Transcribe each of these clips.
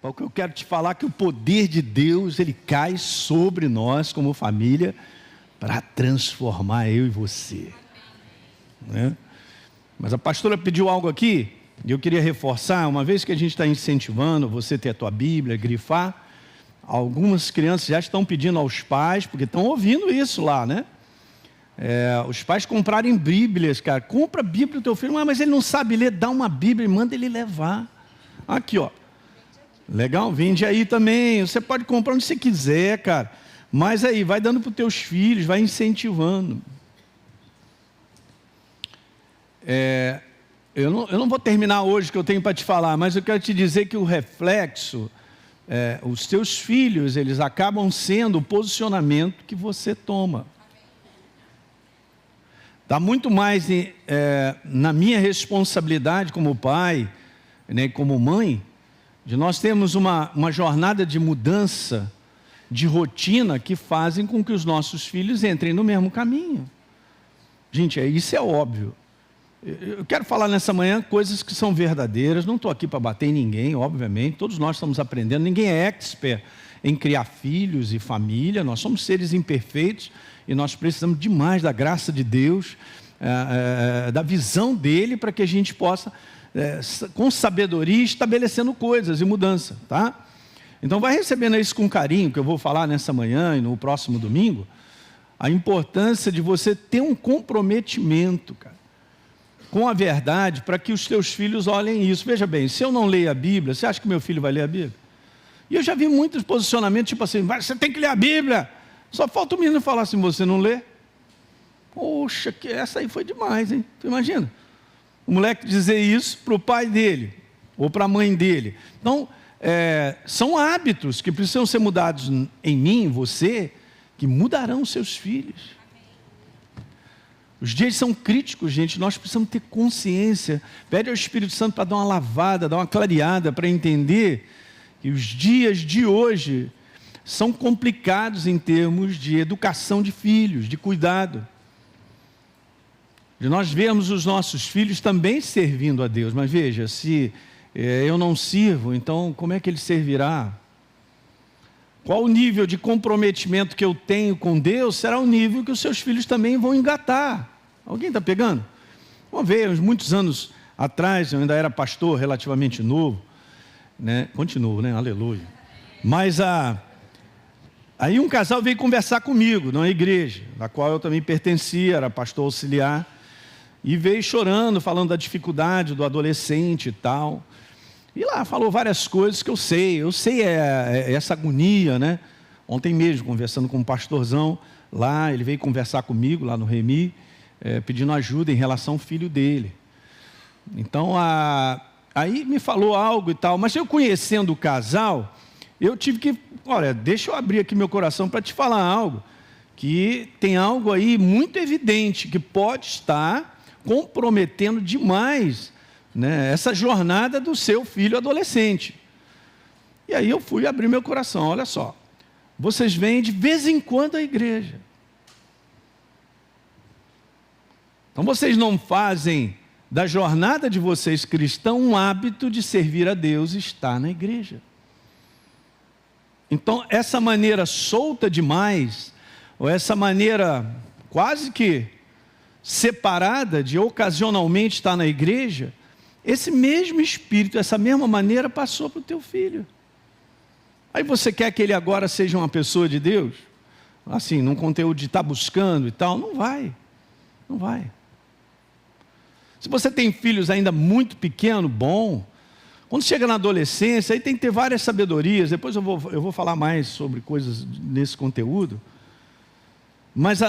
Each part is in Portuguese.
O que eu quero te falar é que o poder de Deus, ele cai sobre nós como família para transformar eu e você. Né? Mas a pastora pediu algo aqui, e eu queria reforçar, uma vez que a gente está incentivando você ter a tua Bíblia, grifar, algumas crianças já estão pedindo aos pais, porque estão ouvindo isso lá, né? Os pais comprarem Bíblias, cara. Compra a Bíblia do teu filho, mas ele não sabe ler, dá uma Bíblia e manda ele levar. Aqui, ó. Legal, vende aí também. Você pode comprar onde você quiser, cara. Mas aí, vai dando para os teus filhos, vai incentivando. Eu não vou terminar hoje o que eu tenho para te falar, mas eu quero te dizer que o reflexo, os teus filhos, eles acabam sendo o posicionamento que você toma. Está muito mais na minha responsabilidade como pai, né, como mãe, de nós termos uma jornada de mudança, de rotina, que fazem com que os nossos filhos entrem no mesmo caminho. Gente, isso é óbvio. Eu quero falar nessa manhã coisas que são verdadeiras, não estou aqui para bater em ninguém, obviamente, todos nós estamos aprendendo, ninguém é expert em criar filhos e família, nós somos seres imperfeitos e nós precisamos demais da graça de Deus, da visão dele, para que a gente possa, com sabedoria, estabelecendo coisas e mudança, tá? Então vai recebendo isso com carinho, que eu vou falar nessa manhã e no próximo domingo, a importância de você ter um comprometimento, cara, com a verdade, para que os teus filhos olhem isso. Veja bem, se eu não leio a Bíblia, você acha que meu filho vai ler a Bíblia? E eu já vi muitos posicionamentos, tipo assim, você tem que ler a Bíblia. Só falta o menino falar assim, você não lê? Poxa, que essa aí foi demais, hein? Tu imagina? O moleque dizer isso para o pai dele, ou para a mãe dele. Então, são hábitos que precisam ser mudados em mim, em você, que mudarão os seus filhos. Os dias são críticos, gente, nós precisamos ter consciência. Pede ao Espírito Santo para dar uma lavada, dar uma clareada, para entender que os dias de hoje são complicados em termos de educação de filhos, de cuidado. De nós vermos os nossos filhos também servindo a Deus. Mas veja, se eu não sirvo, então como é que ele servirá? Qual o nível de comprometimento que eu tenho com Deus será o nível que os seus filhos também vão engatar. Alguém está pegando? Uma vez, muitos anos atrás, eu ainda era pastor relativamente novo, né? Continuo, né? Aleluia. Mas aí um casal veio conversar comigo na igreja, da qual eu também pertencia, era pastor auxiliar, e veio chorando, falando da dificuldade do adolescente e tal. E lá falou várias coisas que eu sei essa agonia, né? Ontem mesmo, conversando com um pastorzão lá, ele veio conversar comigo lá no Remi, pedindo ajuda em relação ao filho dele. Então, aí me falou algo e tal, mas eu conhecendo o casal, eu tive que, olha, deixa eu abrir aqui meu coração para te falar algo, que tem algo aí muito evidente, que pode estar comprometendo demais, né, essa jornada do seu filho adolescente. E aí eu fui abrir meu coração, olha só, vocês vêm de vez em quando à igreja. Então vocês não fazem da jornada de vocês cristão um hábito de servir a Deus e estar na igreja. Então essa maneira solta demais, ou essa maneira quase que separada de ocasionalmente estar na igreja, esse mesmo espírito, essa mesma maneira passou para o teu filho. Aí você quer que ele agora seja uma pessoa de Deus? Assim, num conteúdo de estar buscando e tal? Não vai. Não vai. Se você tem filhos ainda muito pequenos, bom. Quando chega na adolescência, aí tem que ter várias sabedorias. Depois eu vou falar mais sobre coisas nesse conteúdo. Mas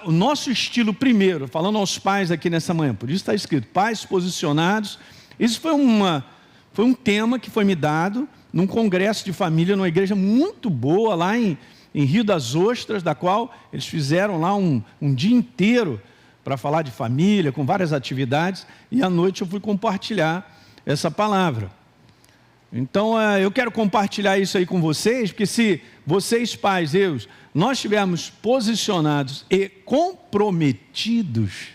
o nosso estilo primeiro, falando aos pais aqui nessa manhã, por isso está escrito, pais posicionados. Isso foi um tema que foi me dado num congresso de família, numa igreja muito boa, lá em Rio das Ostras, da qual eles fizeram lá um dia inteiro para falar de família, com várias atividades, e à noite eu fui compartilhar essa palavra. Então, eu quero compartilhar isso aí com vocês, porque se vocês, pais, nós estivermos posicionados e comprometidos,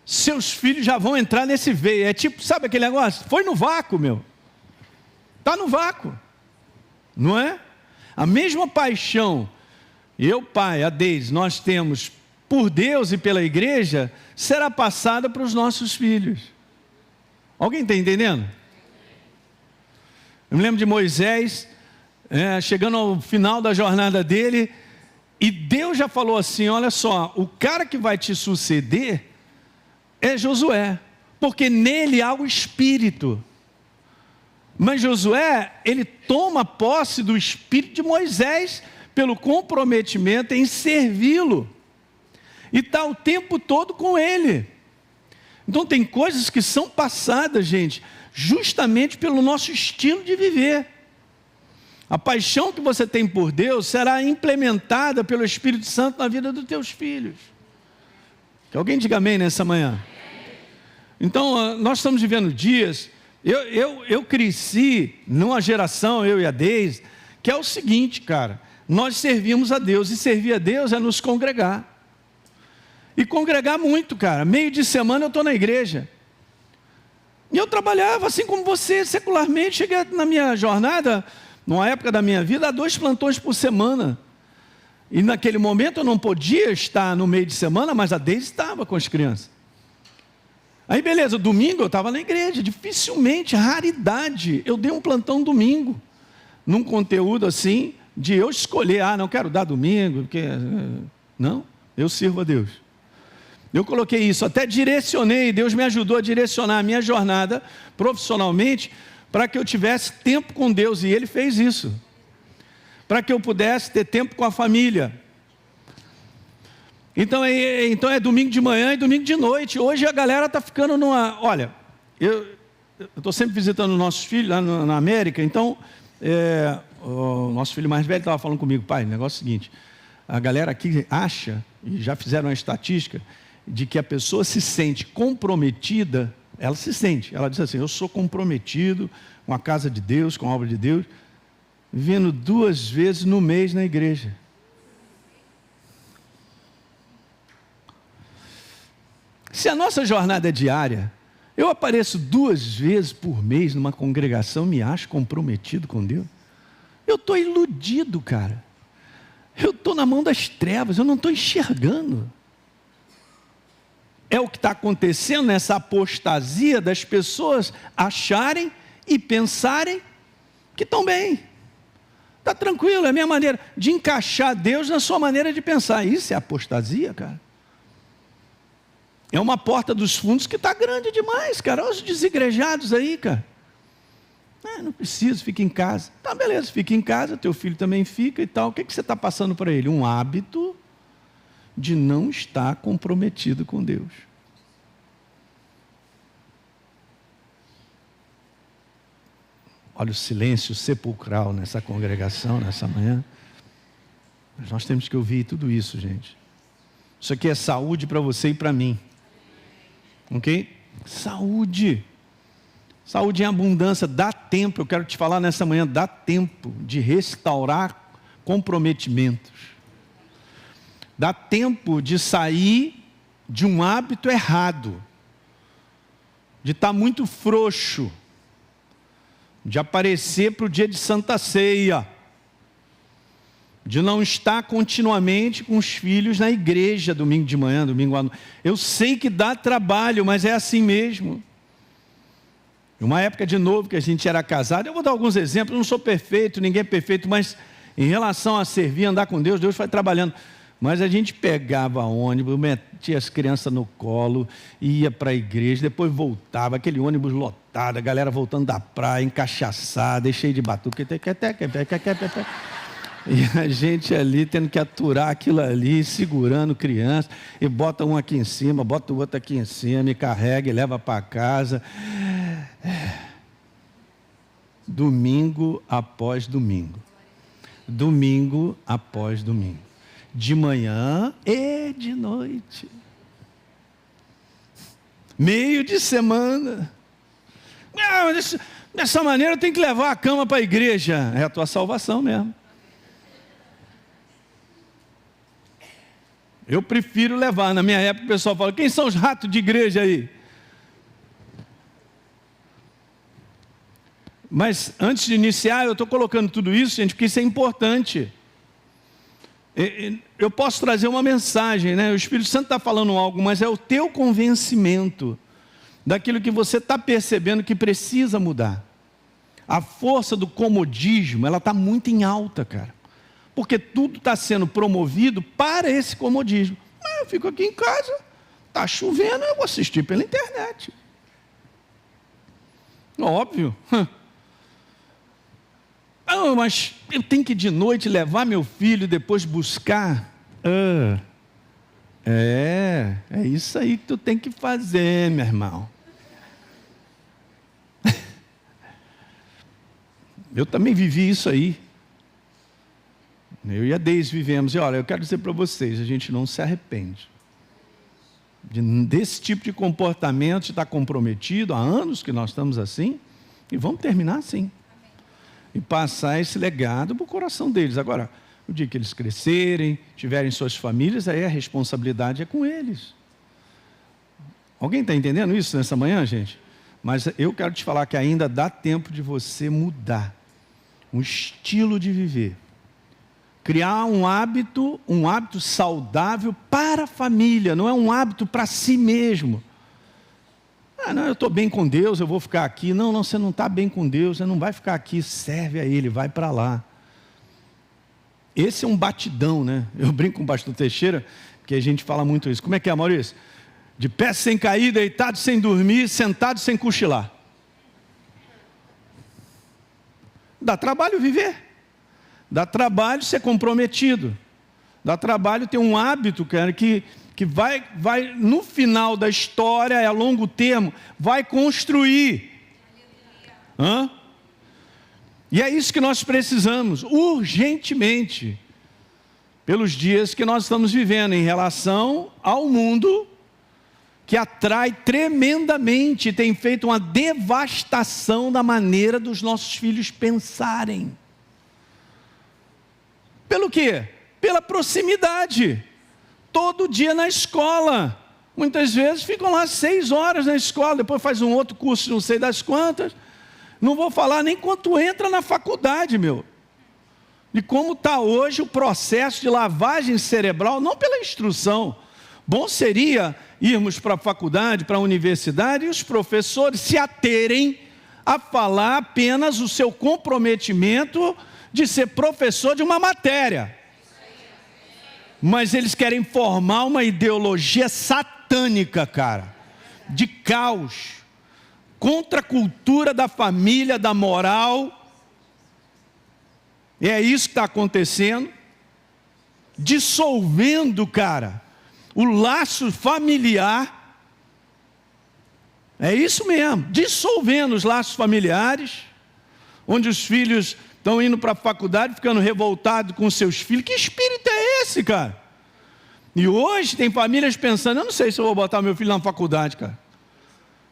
seus filhos já vão entrar nesse veio. É tipo, sabe aquele negócio? Foi no vácuo, meu. Está no vácuo, não é? A mesma paixão, eu, pai, a Deise, nós temos por Deus e pela igreja, será passada para os nossos filhos. Alguém está entendendo? Eu me lembro de Moisés, chegando ao final da jornada dele, e Deus já falou assim, olha só, o cara que vai te suceder é Josué, porque nele há o Espírito. Mas Josué, ele toma posse do Espírito de Moisés, pelo comprometimento em servi-lo, e está o tempo todo com ele. Então tem coisas que são passadas, gente, justamente pelo nosso estilo de viver. A paixão que você tem por Deus será implementada pelo Espírito Santo na vida dos teus filhos. Que alguém diga amém nessa manhã. Então nós estamos vivendo dias, eu cresci numa geração, eu e a Deise, que é o seguinte, cara, nós servimos a Deus, e servir a Deus é nos congregar. E congregar muito, cara. Meio de semana eu estou na igreja. E eu trabalhava assim como você, secularmente. Cheguei na minha jornada, numa época da minha vida, a 2 plantões por semana. E naquele momento eu não podia estar no meio de semana, mas a Deise estava com as crianças. Aí beleza, domingo eu estava na igreja. Dificilmente, raridade, eu dei um plantão domingo. Num conteúdo assim, de eu escolher, não quero dar domingo, porque... Não, eu sirvo a Deus. Eu coloquei isso, até direcionei, Deus me ajudou a direcionar a minha jornada profissionalmente, para que eu tivesse tempo com Deus, e Ele fez isso. Para que eu pudesse ter tempo com a família. Então é domingo de manhã e domingo de noite. Hoje a galera está ficando numa... Olha, eu estou sempre visitando nossos filhos lá na América, então... o nosso filho mais velho estava falando comigo, pai, o negócio é o seguinte, a galera aqui acha, e já fizeram uma estatística, de que a pessoa se sente comprometida, ela se sente, ela diz assim, eu sou comprometido com a casa de Deus, com a obra de Deus, vindo 2 vezes no mês na igreja. Se a nossa jornada é diária, eu apareço 2 vezes por mês numa congregação, me acho comprometido com Deus. Eu estou iludido, cara. Eu estou na mão das trevas, eu não estou enxergando. É o que está acontecendo nessa apostasia das pessoas acharem e pensarem que estão bem. Está tranquilo, é a minha maneira de encaixar Deus na sua maneira de pensar. Isso é apostasia, cara. É uma porta dos fundos que está grande demais, cara. Olha os desigrejados aí, cara. Não preciso, fica em casa. Tá, beleza, fica em casa, teu filho também fica e tal. O que você está passando para ele? Um hábito de não estar comprometido com Deus. Olha o silêncio sepulcral nessa congregação, nessa manhã. Mas nós temos que ouvir tudo isso, gente. Isso aqui é saúde para você e para mim. Ok? Saúde. Saúde em abundância, dá tempo, eu quero te falar nessa manhã, dá tempo de restaurar comprometimentos. Dá tempo de sair de um hábito errado, de estar muito frouxo, de aparecer para o dia de Santa Ceia, de não estar continuamente com os filhos na igreja, domingo de manhã, domingo à noite. Eu sei que dá trabalho, mas é assim mesmo. Uma época de novo que a gente era casado, eu vou dar alguns exemplos, eu não sou perfeito, ninguém é perfeito, mas em relação a servir, andar com Deus, Deus vai trabalhando. Mas a gente pegava ônibus, metia as crianças no colo, ia para a igreja, depois voltava, aquele ônibus lotado, a galera voltando da praia, encachaçada, cheio de batuque, e a gente ali tendo que aturar aquilo ali, segurando criança, e bota um aqui em cima, bota o outro aqui em cima, e carrega e leva para casa. Domingo após domingo. Domingo após domingo. De manhã e de noite. Meio de semana. Dessa maneira eu tenho que levar a cama para a igreja. É a tua salvação mesmo. Eu prefiro levar. Na minha época o pessoal fala, quem são os ratos de igreja aí? Mas antes de iniciar, eu estou colocando tudo isso, gente, porque isso é importante. Eu posso trazer uma mensagem, né? O Espírito Santo está falando algo, mas é o teu convencimento daquilo que você está percebendo que precisa mudar. A força do comodismo, ela está muito em alta, cara. Porque tudo está sendo promovido para esse comodismo. Eu fico aqui em casa, está chovendo, eu vou assistir pela internet. Óbvio. Mas eu tenho que de noite levar meu filho e depois buscar. É isso aí que tu tem que fazer, meu irmão. Eu também vivi isso aí. Eu e a Deise vivemos. E olha, eu quero dizer para vocês, a gente não se arrepende desse tipo de comportamento, de estar comprometido. Há anos que nós estamos assim. E vamos terminar assim. E passar esse legado para o coração deles. Agora, o dia que eles crescerem, tiverem suas famílias, aí a responsabilidade é com eles. Alguém está entendendo isso nessa manhã, gente? Mas eu quero te falar que ainda dá tempo de você mudar um estilo de viver. Criar um hábito saudável para a família, não é um hábito para si mesmo. Não, eu estou bem com Deus, eu vou ficar aqui. Não, você não está bem com Deus, você não vai ficar aqui, serve a Ele, vai para lá. Esse é um batidão, né? Eu brinco com o pastor Teixeira, porque a gente fala muito isso. Como é que é, Maurício? De pé sem cair, deitado sem dormir, sentado sem cochilar. Dá trabalho viver. Dá trabalho ser comprometido. Dá trabalho ter um hábito, cara, que vai no final da história, a longo termo, vai construir. E é isso que nós precisamos, urgentemente, pelos dias que nós estamos vivendo em relação ao mundo, que atrai tremendamente, tem feito uma devastação da maneira dos nossos filhos pensarem. Pelo quê? Pela proximidade. Todo dia na escola. Muitas vezes ficam lá 6 horas na escola, depois faz um outro curso, não sei das quantas. Não vou falar nem quanto entra na faculdade, de como está hoje o processo de lavagem cerebral, não pela instrução. Bom seria irmos para a faculdade, para a universidade, e os professores se aterem a falar apenas o seu comprometimento de ser professor de uma matéria. Mas eles querem formar uma ideologia satânica, cara, de caos, contra a cultura da família, da moral. E é isso que está acontecendo, dissolvendo, cara, o laço familiar. É isso mesmo, dissolvendo os laços familiares, onde os filhos estão indo para a faculdade, ficando revoltados com seus filhos. Que espírito é esse, cara? E hoje tem famílias pensando, eu não sei se eu vou botar meu filho na faculdade, cara.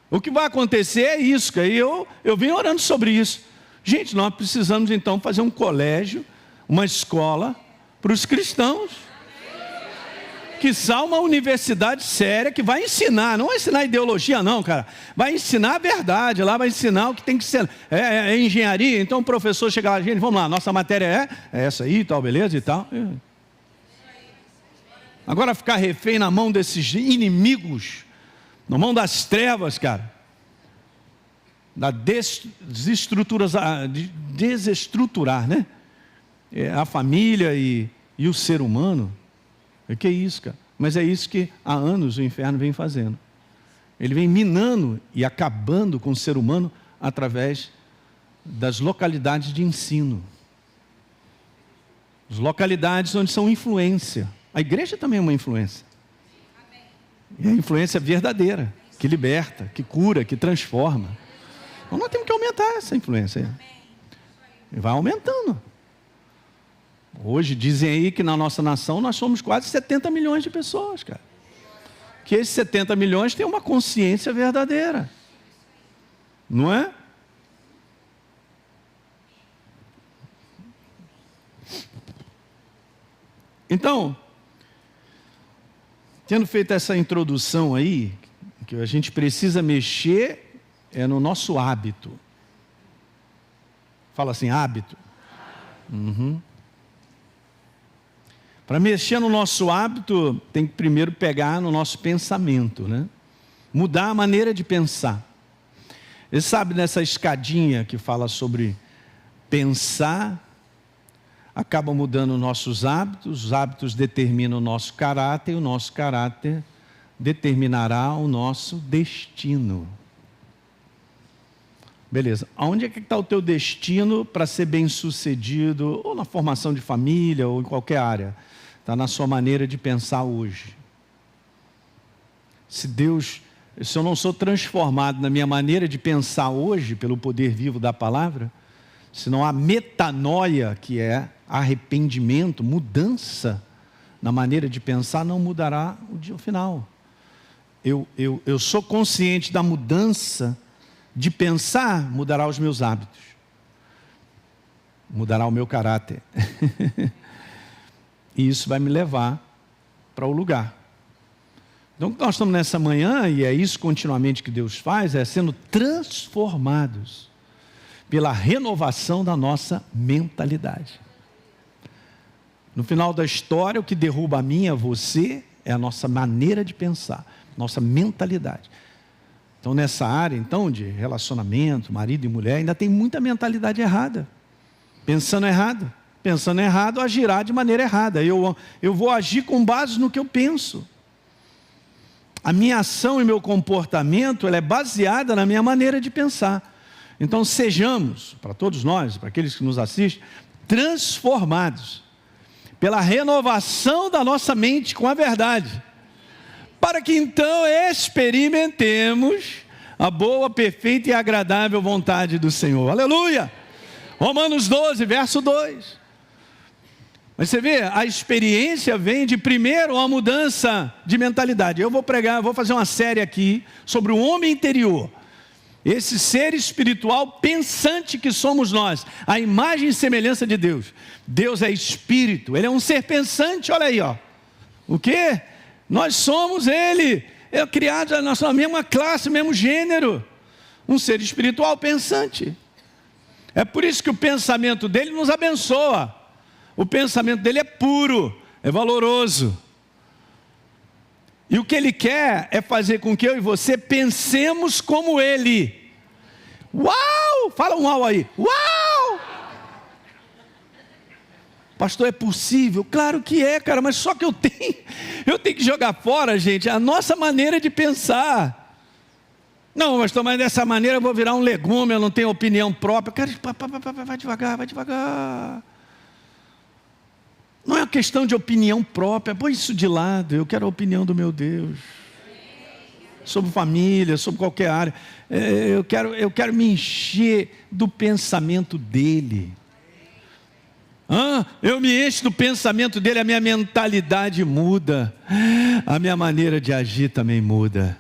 O que vai acontecer é isso, cara. E eu venho orando sobre isso. Gente, nós precisamos então fazer um colégio, uma escola para os cristãos. Quiçá uma universidade séria que vai ensinar, não vai ensinar ideologia não, cara. Vai ensinar a verdade, lá vai ensinar o que tem que ser. É engenharia, então o professor chega lá, gente, vamos lá, nossa matéria é essa aí, tal, beleza e tal. Agora ficar refém na mão desses inimigos, na mão das trevas, cara, da desestruturar, né? A família e o ser humano. O que é isso, cara? Mas é isso que há anos o inferno vem fazendo. Ele vem minando e acabando com o ser humano através das localidades de ensino. As localidades onde são influência. A igreja também é uma influência. E a influência é verdadeira, que liberta, que cura, que transforma. Então nós temos que aumentar essa influência. E vai aumentando. Hoje dizem aí que na nossa nação nós somos quase 70 milhões de pessoas, cara. Que esses 70 milhões têm uma consciência verdadeira. Não é? Então, tendo feito essa introdução aí, que a gente precisa mexer no nosso hábito. Fala assim, hábito. Para mexer no nosso hábito, tem que primeiro pegar no nosso pensamento, né? Mudar a maneira de pensar. Você sabe nessa escadinha que fala sobre pensar, acaba mudando nossos hábitos, os hábitos determinam o nosso caráter, e o nosso caráter determinará o nosso destino. Beleza, aonde é que está o teu destino para ser bem-sucedido, ou na formação de família, ou em qualquer área? Está na sua maneira de pensar hoje. Se eu não sou transformado na minha maneira de pensar hoje, pelo poder vivo da palavra, se não há metanoia, que é arrependimento, mudança na maneira de pensar, não mudará o dia final. Eu sou consciente da mudança de pensar, mudará os meus hábitos, mudará o meu caráter. E isso vai me levar para o lugar. Então, nós estamos nessa manhã, e é isso continuamente que Deus faz, é sendo transformados pela renovação da nossa mentalidade. No final da história, o que derruba a mim e a você é a nossa maneira de pensar, nossa mentalidade. Então, nessa área, então, de relacionamento, marido e mulher, ainda tem muita mentalidade errada. Pensando errado, agirá de maneira errada. Eu vou agir com base no que eu penso. A minha ação e meu comportamento, ela é baseada na minha maneira de pensar. Então, sejamos, para todos nós, para aqueles que nos assistem, transformados pela renovação da nossa mente com a verdade, para que então experimentemos a boa, perfeita e agradável vontade do Senhor. Aleluia! Romanos 12, verso 2. Mas você vê, a experiência vem de primeiro uma mudança de mentalidade. Eu vou fazer uma série aqui sobre o homem interior. Esse ser espiritual pensante que somos nós, a imagem e semelhança de Deus. Deus é espírito, Ele é um ser pensante, olha aí, ó. O quê? Nós somos Ele, criados na mesma classe, mesmo gênero. Um ser espiritual pensante. É por isso que o pensamento dele nos abençoa. O pensamento dele é puro, é valoroso. E o que ele quer é fazer com que eu e você pensemos como ele. Uau! Fala um uau aí. Uau! Pastor, é possível? Claro que é, cara, mas só que eu tenho que jogar fora, gente, a nossa maneira de pensar. Não, pastor, mas dessa maneira eu vou virar um legume, eu não tenho opinião própria. Cara, vai devagar, vai devagar. Não é uma questão de opinião própria, põe isso de lado, eu quero a opinião do meu Deus. Sobre família, sobre qualquer área. Eu quero me encher do pensamento dele. Eu me encho do pensamento dele, a minha mentalidade muda. A minha maneira de agir também muda.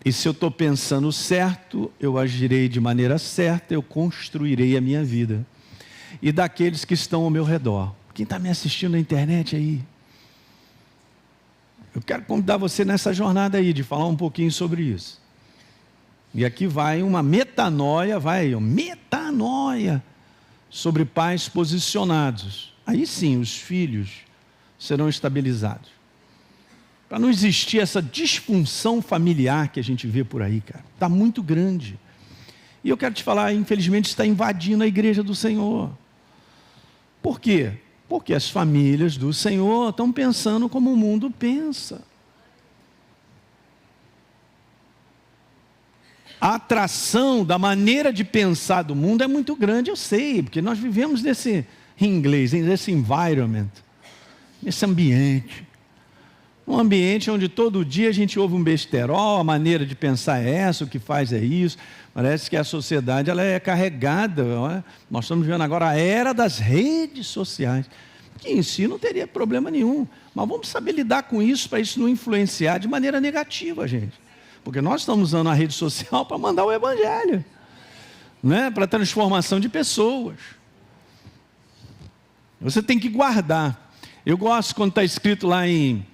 E se eu estou pensando certo, eu agirei de maneira certa, eu construirei a minha vida. E daqueles que estão ao meu redor. Quem está me assistindo na internet aí? Eu quero convidar você nessa jornada aí, de falar um pouquinho sobre isso. E aqui vai uma metanoia, sobre pais posicionados. Aí sim, os filhos serão estabilizados. Para não existir essa disfunção familiar que a gente vê por aí, cara. Está muito grande. E eu quero te falar, infelizmente está invadindo a igreja do Senhor. Por quê? Porque as famílias do Senhor estão pensando como o mundo pensa. A atração da maneira de pensar do mundo é muito grande, eu sei, porque nós vivemos nesse, em inglês, nesse environment, nesse ambiente. Um ambiente onde todo dia a gente ouve um besterol, a maneira de pensar é essa, o que faz é isso. Parece que a sociedade ela é carregada. Nós estamos vivendo agora a era das redes sociais, que em si não teria problema nenhum. Mas vamos saber lidar com isso, para isso não influenciar de maneira negativa, gente. Porque nós estamos usando a rede social para mandar o evangelho, né? Para transformação de pessoas. Você tem que guardar. Eu gosto quando está escrito lá em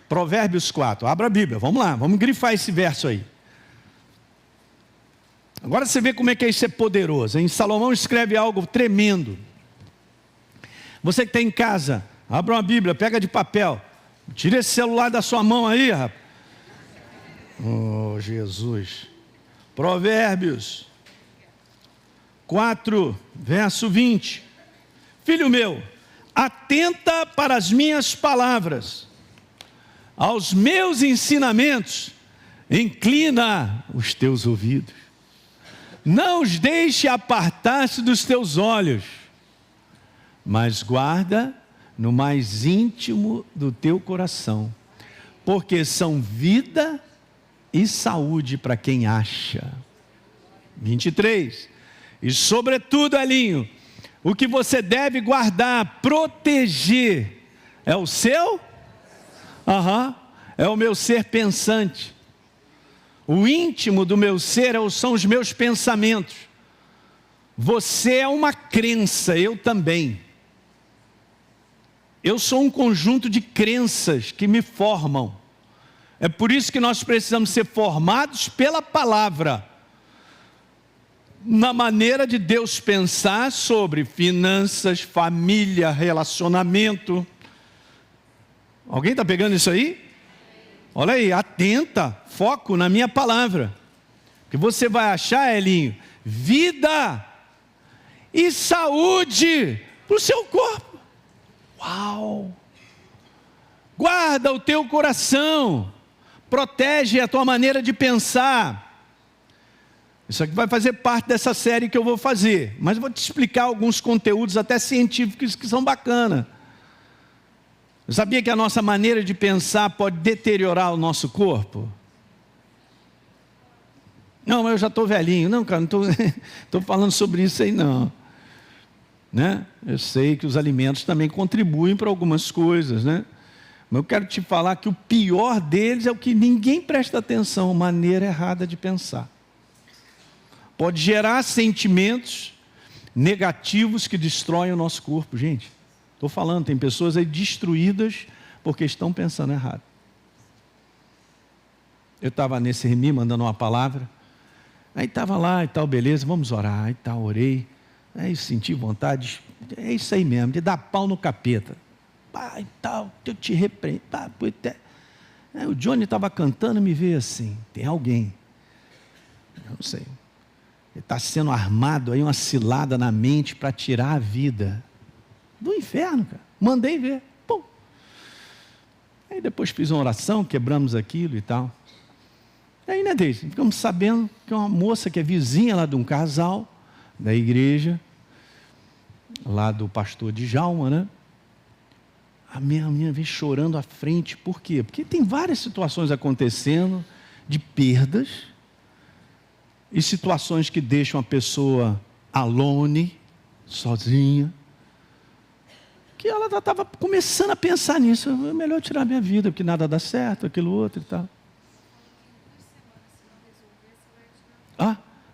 Provérbios 4. Abra a Bíblia, vamos lá, vamos grifar esse verso aí. Agora você vê como é que isso é poderoso, hein? Salomão escreve algo tremendo. Você que está em casa, abra uma Bíblia, pega de papel, tira esse celular da sua mão aí, rapaz. Oh, Jesus. Provérbios 4, verso 20. Filho meu, atenta para as minhas palavras, aos meus ensinamentos, inclina os teus ouvidos. Não os deixe apartar-se dos teus olhos, mas guarda no mais íntimo do teu coração, porque são vida e saúde para quem acha. 23. E sobretudo, Elinho, o que você deve guardar, proteger, é o seu? É o meu ser pensante. O íntimo do meu ser são os meus pensamentos. Você é uma crença, eu também. Eu sou um conjunto de crenças que me formam. É por isso que nós precisamos ser formados pela palavra, na maneira de Deus pensar sobre finanças, família, relacionamento. Alguém está pegando isso aí? Olha aí, atenta, foco na minha palavra. Que você vai achar, Elinho, vida e saúde para o seu corpo. Uau! Guarda o teu coração, protege a tua maneira de pensar. Isso aqui vai fazer parte dessa série que eu vou fazer, mas eu vou te explicar alguns conteúdos até científicos que são bacanas. Você sabia que a nossa maneira de pensar pode deteriorar o nosso corpo? Não, mas eu já estou velhinho. Não, cara, não estou falando sobre isso aí não. Né? Eu sei que os alimentos também contribuem para algumas coisas, né? Mas eu quero te falar que o pior deles é o que ninguém presta atenção, maneira errada de pensar. Pode gerar sentimentos negativos que destroem o nosso corpo, gente. Estou falando, tem pessoas aí destruídas porque estão pensando errado. Eu estava nesse Remi mandando uma palavra, aí estava lá e tal, beleza, vamos orar, e tal, orei, aí senti vontade, é isso aí mesmo, de dar pau no capeta. Pá, e tal, eu te repreendo. Aí o Johnny estava cantando e me veio assim, tem alguém, eu não sei, ele está sendo armado aí uma cilada na mente para tirar a vida do inferno, cara. Mandei ver. Pum. Aí depois fiz uma oração, quebramos aquilo e tal. Aí, né, Deise, ficamos sabendo que uma moça que é vizinha lá de um casal da igreja, lá do pastor Djalma, né? A minha vem chorando à frente. Por quê? Porque tem várias situações acontecendo de perdas e situações que deixam a pessoa alone, sozinha, que ela estava começando a pensar nisso. É melhor tirar minha vida, porque nada dá certo, aquilo outro e tal.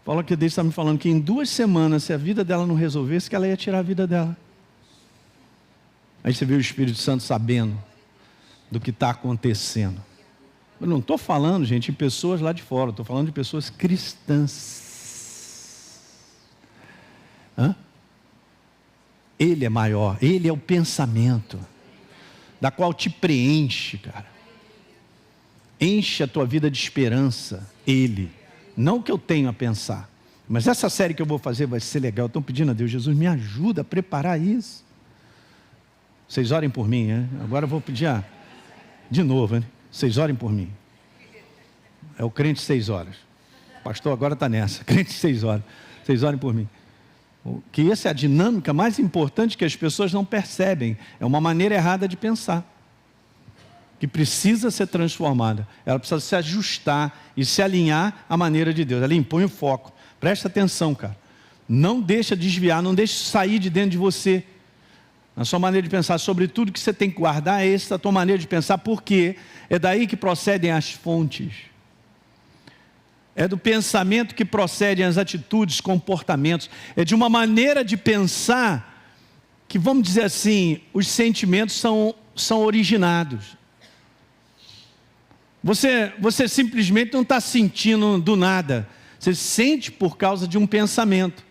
Fala que Deus está me falando que em 2 semanas, se a vida dela não resolvesse, que ela ia tirar a vida dela. Aí você vê o Espírito Santo sabendo do que está acontecendo. Eu não estou falando, gente, de pessoas lá de fora, estou falando de pessoas cristãs. Ele é maior, Ele é o pensamento, da qual te preenche, cara. Enche a tua vida de esperança, Ele. Não o que eu tenho a pensar. Mas essa série que eu vou fazer vai ser legal. Estou pedindo a Deus, Jesus, me ajuda a preparar isso. Vocês orem por mim, né? Agora eu vou pedir de novo, né? Vocês orem por mim. É o crente 6 horas. O pastor agora está nessa. Crente 6 horas. Vocês orem por mim. Que essa é a dinâmica mais importante que as pessoas não percebem. É uma maneira errada de pensar, que precisa ser transformada. Ela precisa se ajustar e se alinhar à maneira de Deus. Ela impõe o foco. Presta atenção, cara. Não deixa desviar, não deixa sair de dentro de você. Na sua maneira de pensar, sobre tudo que você tem que guardar, é essa a tua maneira de pensar, porque é daí que procedem as fontes. É do pensamento que procedem as atitudes, comportamentos. É de uma maneira de pensar que, vamos dizer assim, os sentimentos são originados. Você simplesmente não está sentindo do nada. Você sente por causa de um pensamento.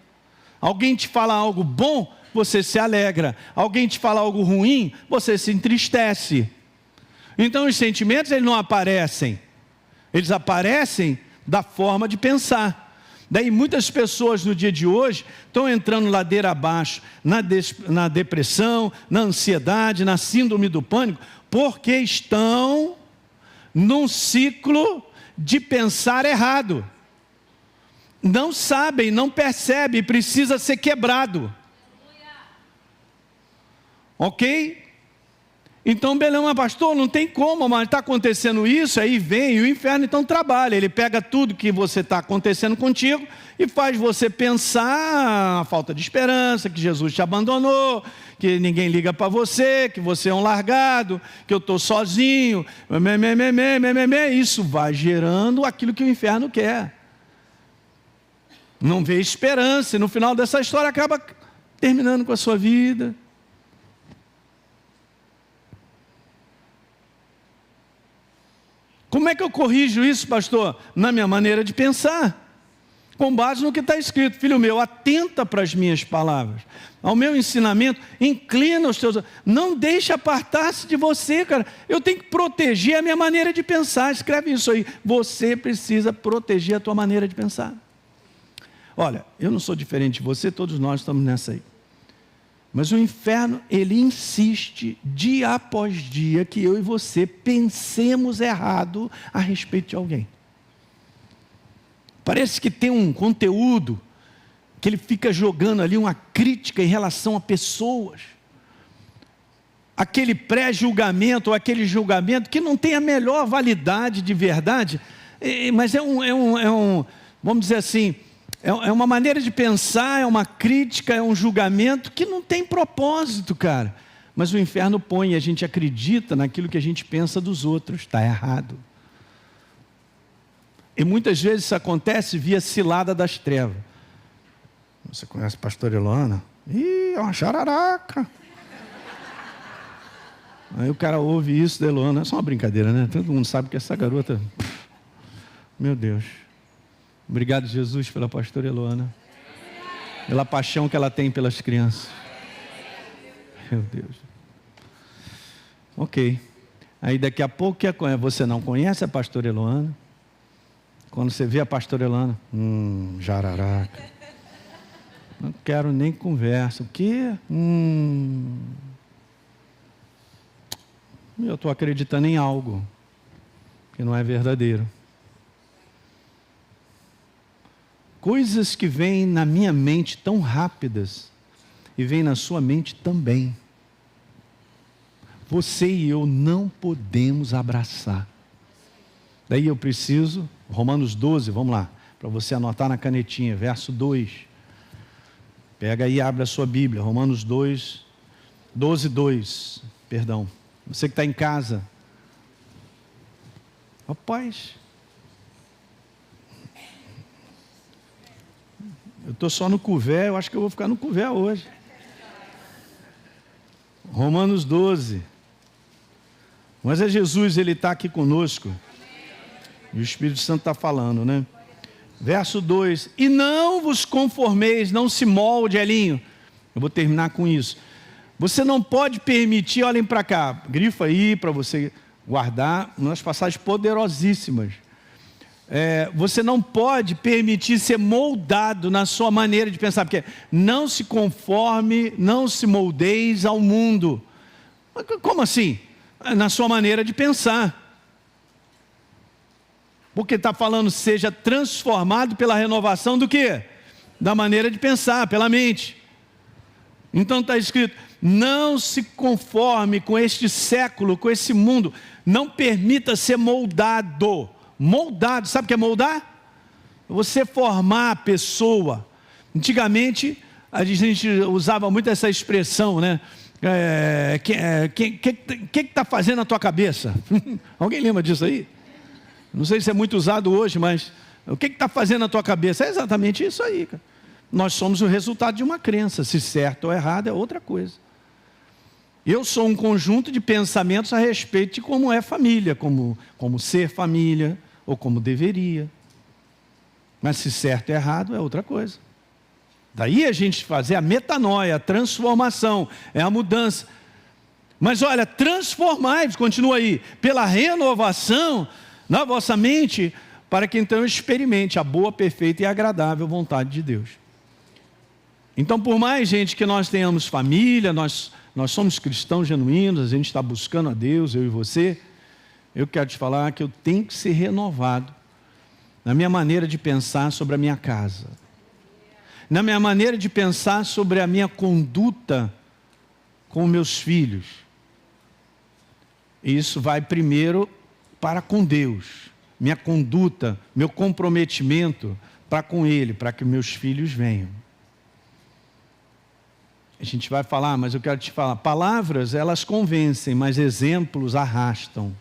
Alguém te fala algo bom, você se alegra. Alguém te fala algo ruim, você se entristece. Então os sentimentos, eles não aparecem. Eles aparecem da forma de pensar. Daí muitas pessoas no dia de hoje estão entrando ladeira abaixo, na depressão, na ansiedade, na síndrome do pânico, porque estão num ciclo de pensar errado. Não sabem, não percebem, precisa ser quebrado. Ok? Então, beleza, pastor, não tem como, mas está acontecendo isso, aí vem, e o inferno então trabalha. Ele pega tudo que você está acontecendo contigo e faz você pensar a falta de esperança, que Jesus te abandonou, que ninguém liga para você, que você é um largado, que eu estou sozinho, isso vai gerando aquilo que o inferno quer. Não vê esperança, e no final dessa história acaba terminando com a sua vida. Como é que eu corrijo isso, pastor? Na minha maneira de pensar, com base no que está escrito. Filho meu, atenta para as minhas palavras, ao meu ensinamento, inclina os teus... Não deixe apartar-se de você, cara. Eu tenho que proteger a minha maneira de pensar. Escreve isso aí. Você precisa proteger a tua maneira de pensar. Olha, eu não sou diferente de você, todos nós estamos nessa aí. Mas o inferno, ele insiste dia após dia que eu e você pensemos errado a respeito de alguém. Parece que tem um conteúdo que ele fica jogando ali uma crítica em relação a pessoas. Aquele pré-julgamento ou aquele julgamento que não tem a melhor validade de verdade, mas vamos dizer assim, é uma maneira de pensar, é uma crítica, é um julgamento que não tem propósito, cara. Mas o inferno põe, e a gente acredita naquilo que a gente pensa dos outros. Está errado. E muitas vezes isso acontece via cilada das trevas. Você conhece a pastora Elona? Ih, é uma jararaca. Aí o cara ouve isso da Elona. É só uma brincadeira, né? Todo mundo sabe que essa garota... Meu Deus. Obrigado, Jesus, pela pastora Elona, pela paixão que ela tem pelas crianças. Meu Deus. Ok. Aí daqui a pouco, você não conhece a pastora Elona? Quando você vê a pastora Elona, jararaca. Não quero nem conversa. O quê? Eu estou acreditando em algo que não é verdadeiro. Coisas que vêm na minha mente tão rápidas e vêm na sua mente também. Você e eu não podemos abraçar. Daí eu preciso, Romanos 12, vamos lá, para você anotar na canetinha, verso 2. Pega aí e abre a sua Bíblia, Romanos 2, 12, 2, perdão. Você que está em casa. Rapaz... Eu estou só no Cuvé, eu acho que eu vou ficar no Cuvé hoje. Romanos 12. Mas é Jesus, ele está aqui conosco. E o Espírito Santo está falando, né? Verso 2. E não vos conformeis, não se molde, Elinho. Eu vou terminar com isso. Você não pode permitir, olhem para cá, grifa aí para você guardar umas passagens poderosíssimas. Você não pode permitir ser moldado na sua maneira de pensar, porque não se conforme, não se moldeis ao mundo. Como assim? Na sua maneira de pensar. Porque está falando, seja transformado pela renovação do quê? Da maneira de pensar, pela mente. Então está escrito, não se conforme com este século, com esse mundo, não permita ser moldado. Moldado, sabe o que é moldar? Você formar a pessoa. Antigamente, a gente usava muito essa expressão, né? Que está fazendo a tua cabeça? Alguém lembra disso aí? Não sei se é muito usado hoje, mas o que está fazendo a tua cabeça? É exatamente isso aí, cara. Nós somos o resultado de uma crença. Se certo ou errado é outra coisa. Eu sou um conjunto de pensamentos a respeito de como é família, como ser família, ou como deveria. Mas se certo e errado é outra coisa. Daí a gente fazer a metanoia, a transformação, é a mudança. Mas olha, transformai-vos, continua aí, pela renovação na vossa mente, para que então experimente a boa, perfeita e agradável vontade de Deus. Então, por mais, gente, que nós tenhamos família, nós somos cristãos genuínos, a gente está buscando a Deus, eu e você, eu quero te falar que eu tenho que ser renovado na minha maneira de pensar sobre a minha casa, na minha maneira de pensar sobre a minha conduta com meus filhos. Isso vai primeiro para com Deus, minha conduta, meu comprometimento para com Ele, para que meus filhos venham. A gente vai falar, mas eu quero te falar, palavras elas convencem, mas exemplos arrastam.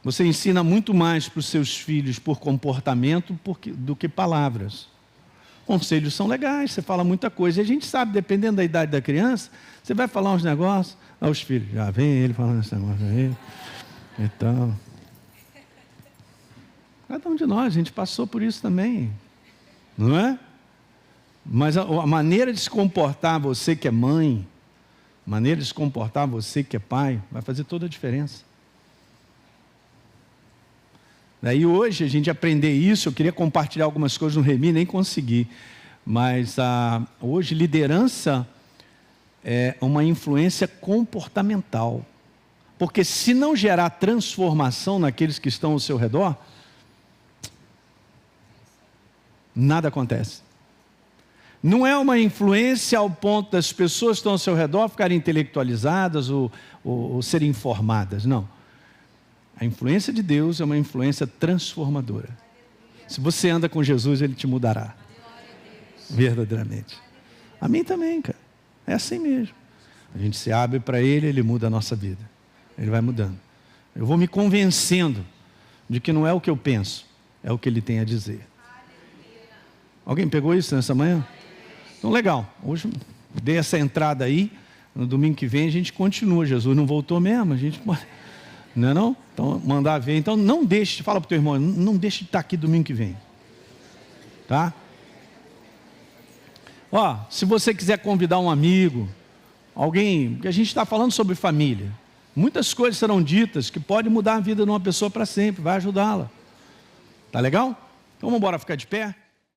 Você ensina muito mais para os seus filhos por comportamento do que palavras. Conselhos são legais, você fala muita coisa. E a gente sabe, dependendo da idade da criança, você vai falar uns negócios, aos filhos, já vem ele falando esse negócio aí. Então, cada um de nós, a gente passou por isso também, não é? Mas a maneira de se comportar, você que é mãe, a maneira de se comportar, você que é pai, vai fazer toda a diferença. Daí hoje a gente aprender isso, eu queria compartilhar algumas coisas no Remi, nem consegui. Mas hoje liderança é uma influência comportamental. Porque se não gerar transformação naqueles que estão ao seu redor, nada acontece. Não é uma influência ao ponto das pessoas que estão ao seu redor ficarem intelectualizadas ou serem informadas, não. A influência de Deus é uma influência transformadora. Se você anda com Jesus, Ele te mudará. Verdadeiramente. A mim também, cara. É assim mesmo. A gente se abre para Ele, Ele muda a nossa vida. Ele vai mudando. Eu vou me convencendo de que não é o que eu penso, é o que Ele tem a dizer. Alguém pegou isso nessa manhã? Então, legal. Hoje dei essa entrada aí. No domingo que vem a gente continua. Jesus não voltou mesmo, a gente... Não é não? Então, mandar ver. Então, não deixe, fala para o teu irmão, não deixe de estar aqui domingo que vem. Tá? Ó, se você quiser convidar um amigo, alguém, porque a gente está falando sobre família. Muitas coisas serão ditas que podem mudar a vida de uma pessoa para sempre, vai ajudá-la. Tá legal? Então, vamos embora ficar de pé?